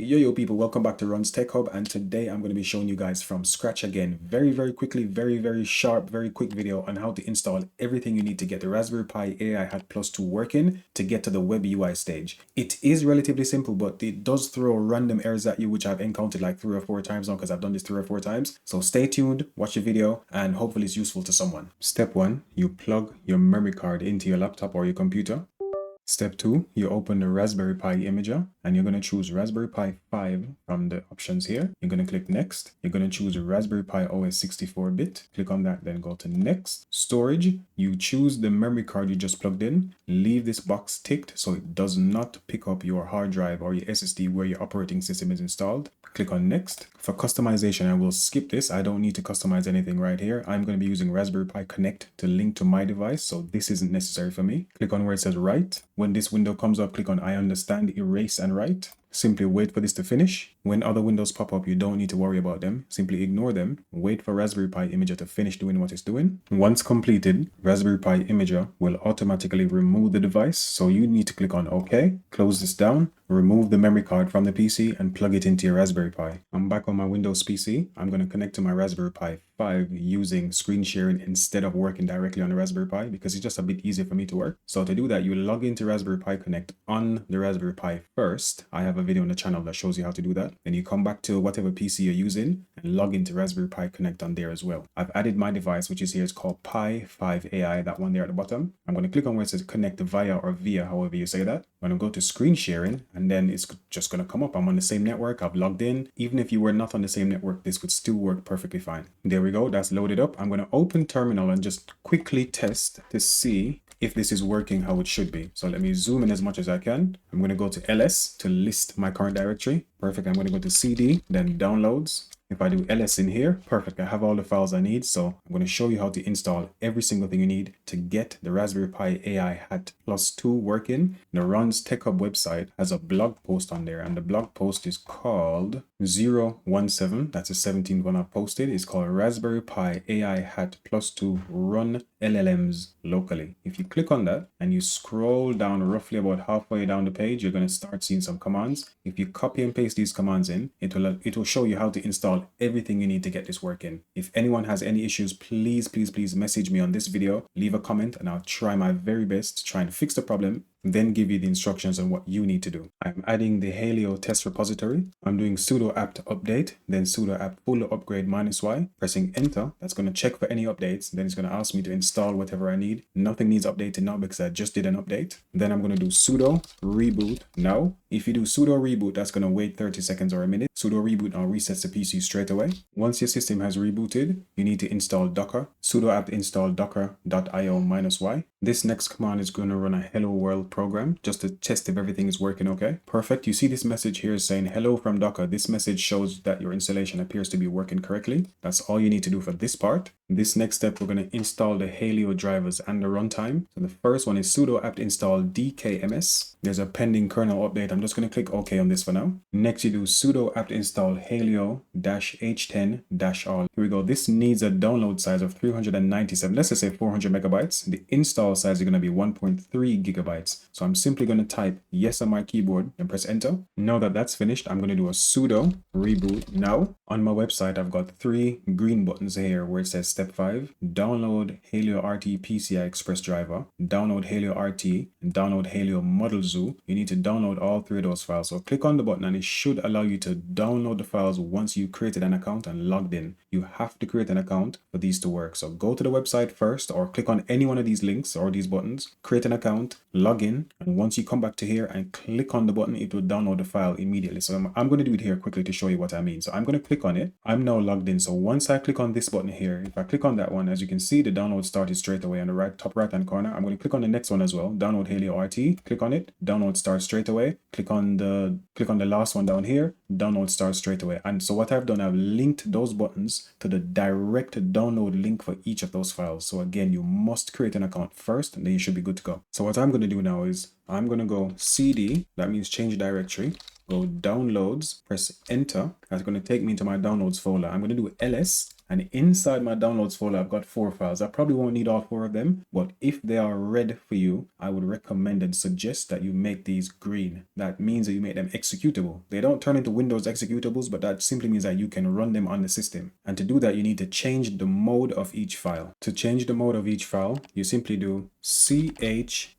Yo people, welcome back to RonstechHub, and today I'm going to be showing you guys from scratch again, very quickly, very sharp, very quick video on how to install everything you need to get the Raspberry Pi AI Hat Plus 2 working to get to the WebUI stage. It is relatively simple, but it does throw random errors at you, which I've encountered like 3 or 4 times now because I've done this 3 or 4 times. So stay tuned, watch the video, and hopefully it's useful to someone. Step 1, you plug your memory card into your laptop or your computer. Step 2, you open the Raspberry Pi imager and you're going to choose Raspberry Pi 5 from the options here. You're going to click Next. You're going to choose a Raspberry Pi OS 64-bit. Click on that, then go to Next. Storage, you choose the memory card you just plugged in. Leave this box ticked so it does not pick up your hard drive or your SSD where your operating system is installed. Click on Next. For customization, I will skip this. I don't need to customize anything right here. I'm going to be using Raspberry Pi Connect to link to my device, so this isn't necessary for me. Click on where it says Write. When this window comes up, click on I understand, erase and write. Simply wait for this to finish. When other windows pop up, you don't need to worry about them. Simply ignore them. Wait for Raspberry Pi Imager to finish doing what it's doing. Once completed, Raspberry Pi Imager will automatically remove the device. So you need to click on OK, close this down, remove the memory card from the PC and plug it into your Raspberry Pi. I'm back on my Windows PC. I'm going to connect to my Raspberry Pi 5 using screen sharing instead of working directly on the Raspberry Pi because it's just a bit easier for me to work. So to do that, you log into Raspberry Pi Connect on the Raspberry Pi first. I have a video on the channel that shows you how to do that. Then you come back to whatever PC you're using and log into Raspberry Pi Connect on there as well. I've added my device, which is here. It's called Pi 5 AI, that one there at the bottom. I'm going to click on where it says connect via or via, however you say that. I'm going to go to screen sharing and then it's just going to come up. I'm on the same network. I've logged in. Even if you were not on the same network, this would still work perfectly fine. There we go. That's loaded up. I'm going to open terminal and just quickly test to see if this is working how it should be. So let me zoom in as much as I can. I'm going to go to LS to list my current directory. Perfect. I'm going to go to CD, then downloads. If I do LS in here, perfect. I have all the files I need. So I'm going to show you how to install every single thing you need to get the Raspberry Pi AI Hat Plus 2 working. The RonstechHub website has a blog post on there, and the blog post is called 017. That's the 17th one I've posted. It's called Raspberry Pi AI Hat Plus 2 Run LLMs locally. If you click on that and you scroll down roughly about halfway down the page, you're going to start seeing some commands. If you copy and paste these commands in, it will show you how to install everything you need to get this working. If anyone has any issues, please message me on this video, leave a comment, and I'll try my very best to try and fix the problem, then give you the instructions on what you need to do. I'm adding the Hailo test repository. I'm doing sudo apt update, then sudo apt full upgrade -y, pressing enter. That's going to check for any updates. Then it's going to ask me to install whatever I need. Nothing needs updated now because I just did an update. Then I'm going to do sudo reboot now. If you do sudo reboot, that's going to wait 30 seconds or a minute. Sudo reboot now resets the PC straight away. Once your system has rebooted, you need to install Docker. Sudo apt install docker.io -y. This next command is going to run a hello world program just to test if everything is working okay. Perfect. You see this message here saying hello from Docker. This message shows that your installation appears to be working correctly. That's all you need to do for this part. This next step, we're going to install the Hailo drivers and the runtime. So the first one is sudo apt install dkms. There's a pending kernel update. I'm just going to click OK on this for now. Next, you do sudo apt install hailo-h10-all. Here we go. This needs a download size of 397. Let's just say 400 megabytes. The install size is going to be 1.3 gigabytes. So I'm simply going to type yes on my keyboard and press enter. Now that that's finished, I'm going to do a sudo reboot now. On my website, I've got 3 green buttons here where it says step 5, download HailoRT PCIe Express driver, download HailoRT, and download Hailo Model Zoo. You need to download all 3 of those files. So click on the button and it should allow you to download the files once you created an account and logged in. You have to create an account for these to work. So go to the website first or click on any one of these links or these buttons, create an account, log in, and once you come back to here and click on the button, it will download the file immediately. So I'm going to do it here quickly to show you what I mean. So I'm going to click on it. I'm now logged in. So once I click on this button here, if I click on that one, as you can see, the download started straight away on the top right hand corner. I'm going to click on the next one as well, download HailoRT, click on it, download starts straight away. Click on the last one down here, download starts straight away. And so what I've done, I've linked those buttons to the direct download link for each of those files. So again, you must create an account first and then you should be good to go. So what I'm going to do now is I'm going to go CD, that means change directory, go downloads, press enter. That's going to take me into my downloads folder. I'm going to do LS And inside my downloads folder, I've got 4 files. I probably won't need all 4 of them, but if they are red for you, I would recommend and suggest that you make these green. That means that you make them executable. They don't turn into Windows executables, but that simply means that you can run them on the system. And to do that, you need to change the mode of each file. To change the mode of each file, you simply do chmod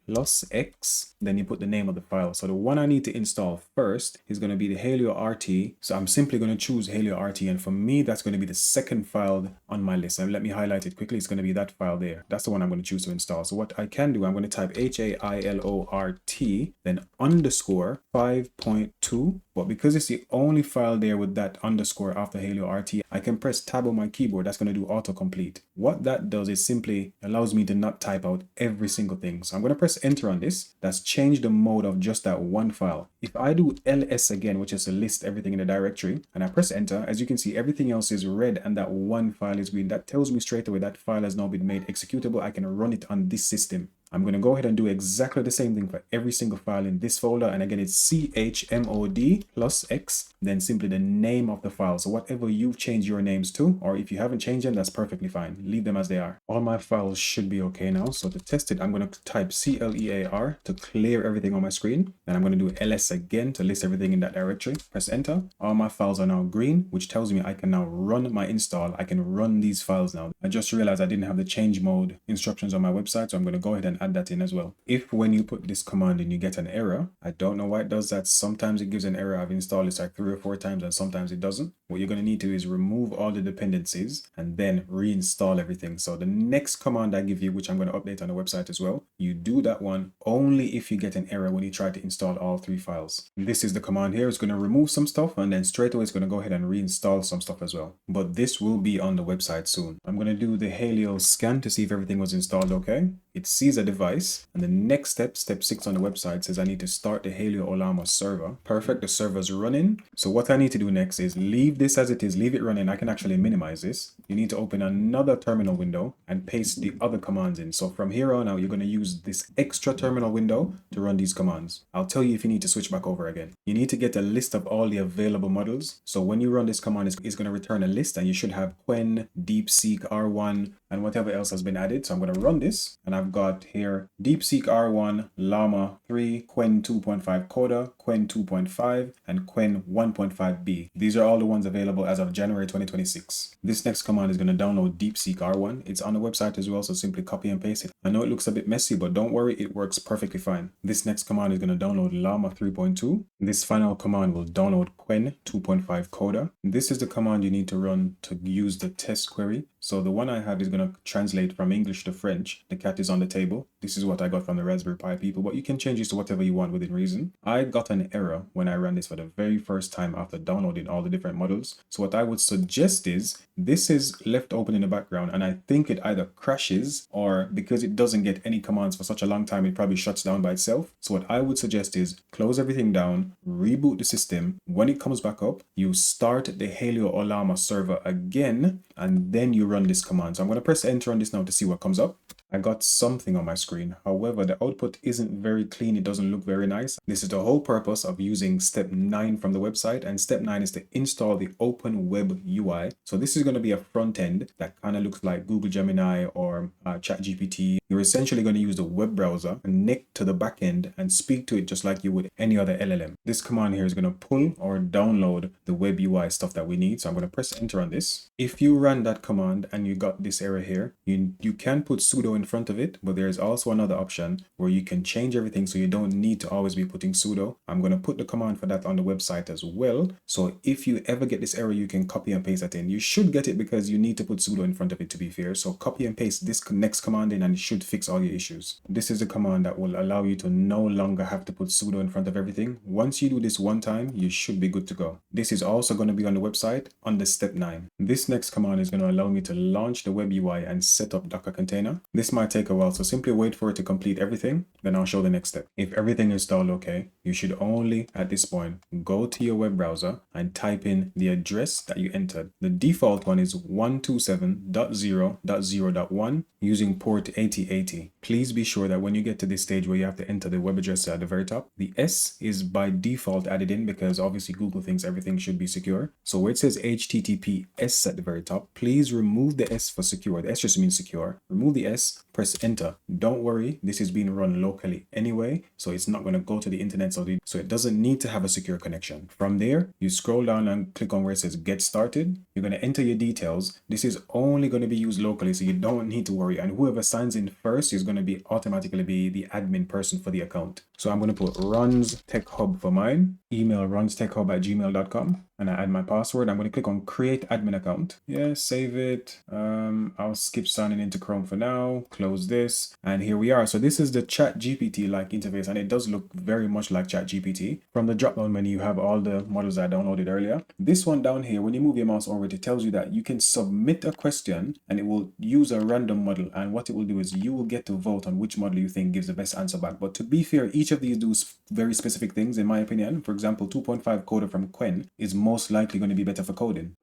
plus x, then you put the name of the file. So the one I need to install first is going to be the HailoRT. So I'm simply going to choose HailoRT, and for me that's going to be the second file on my list. And let me highlight it quickly. It's going to be that file there. That's the one I'm going to choose to install. So what I can do, I'm going to type HAILORT, then underscore 5.2. But because it's the only file there with that underscore after HailoRT, I can press tab on my keyboard. That's going to do autocomplete. What that does is simply allows me to not type out every single thing. So I'm going to press enter on this. That's changed the mode of just that one file. If I do ls again, which is to list everything in the directory, and I press enter, as you can see, everything else is red and that one file is green. That tells me straight away that file has now been made executable. I can run it on this system. I'm going to go ahead and do exactly the same thing for every single file in this folder. And again, it's chmod plus x, then simply the name of the file. So whatever you've changed your names to, or if you haven't changed them, that's perfectly fine. Leave them as they are. All my files should be okay now. So to test it, I'm going to type clear to clear everything on my screen. Then I'm going to do ls again to list everything in that directory. Press enter. All my files are now green, which tells me I can now run my install. I can run these files now. I just realized I didn't have the change mode instructions on my website, so I'm going to go ahead and add that in as well. If when you put this command in you get an error, I don't know why it does that. Sometimes it gives an error. I've installed this like 3 or 4 times and sometimes it doesn't. What you're going to need to do is remove all the dependencies and then reinstall everything. So the next command I give you, which I'm going to update on the website as well, you do that one only if you get an error when you try to install all 3 files. This is the command here. It's going to remove some stuff and then straight away it's going to go ahead and reinstall some stuff as well. But this will be on the website soon. I'm going to do the Halio scan to see if everything was installed okay. It sees a device, and the next step, step 6 on the website, says I need to start the hailo-ollama server. Perfect, the server's running. So what I need to do next is leave this as it is, leave it running. I can actually minimize this. You need to open another terminal window and paste the other commands in. So from here on out, you're going to use this extra terminal window to run these commands. I'll tell you if you need to switch back over again. You need to get a list of all the available models. So when you run this command, it's going to return a list, and you should have Qwen, DeepSeek R1, and whatever else has been added. So I'm going to run this, and I've got here DeepSeek R1, Llama 3, Qwen 2.5 Coda, Qwen 2.5, and Qwen 1.5B. These are all the ones available as of January 2026. This next command is going to download DeepSeek R1. It's on the website as well, so simply copy and paste it. I know it looks a bit messy, but don't worry, it works perfectly fine. This next command is going to download Llama 3.2. This final command will download Qwen 2.5 Coda. This is the command you need to run to use the test query. So the one I have is going to translate from English to French. The cat is on the table. This is what I got from the Raspberry Pi people, but you can change this to whatever you want within reason. I got an error when I ran this for the very first time after downloading all the different models. So what I would suggest is this is left open in the background, and I think it either crashes or because it doesn't get any commands for such a long time, it probably shuts down by itself. So what I would suggest is close everything down, reboot the system. When it comes back up, you start the hailo-ollama server again, and then you run this command. So I'm going to press enter on this now to see what comes up. I got something on my screen. However, the output isn't very clean. It doesn't look very nice. This is the whole purpose of using step 9 from the website. And step 9 is to install the open WebUI. So this is going to be a front end that kind of looks like Google Gemini or ChatGPT. You're essentially going to use the web browser, connect to the back end, and speak to it just like you would any other LLM. This command here is going to pull or download the WebUI stuff that we need. So I'm going to press enter on this. If you run that command and you got this error here, you can put sudo in front of it, but there's also another option where you can change everything so you don't need to always be putting sudo. I'm going to put the command for that on the website as well. So if you ever get this error, you can copy and paste that in. You should get it because you need to put sudo in front of it, to be fair. So copy and paste this next command in and it should fix all your issues. This is a command that will allow you to no longer have to put sudo in front of everything. Once you do this one time, you should be good to go. This is also going to be on the website under step 9. This next command is going to allow me to to launch the WebUI and set up Docker container. This might take a while, so simply wait for it to complete everything, then I'll show the next step. If everything is installed okay, you should only, at this point, go to your web browser and type in the address that you entered. The default one is 127.0.0.1 using port 8080. Please be sure that when you get to this stage where you have to enter the web address at the very top, the S is by default added in because obviously Google thinks everything should be secure. So where it says HTTPS at the very top, please remove the S for secure. The S just means secure. Remove the S, press enter. Don't worry, this is being run locally anyway, so it's not going to go to the internet, so it doesn't need to have a secure connection. From there, you scroll down and click on where it says get started. You're going to enter your details. This is only going to be used locally, so you don't need to worry. And whoever signs in first is going to be automatically be the admin person for the account. So I'm going to put RonstechHub for mine, email ronstechhub@gmail.com, and I add my password. I'm going to click on create admin account. Yeah, save it. I'll skip signing into Chrome for now. Close this, and here we are. So this is the ChatGPT like interface, and it does look very much like ChatGPT. From the drop down menu, you have all the models I downloaded earlier. This one down here, when you move your mouse over it, it tells you that you can submit a question and it will use a random model, and what it will do is you will get to vote on which model you think gives the best answer back. But to be fair, each of these do very specific things in my opinion. For example, 2.5 coder from Quen is most likely going to be better for coding.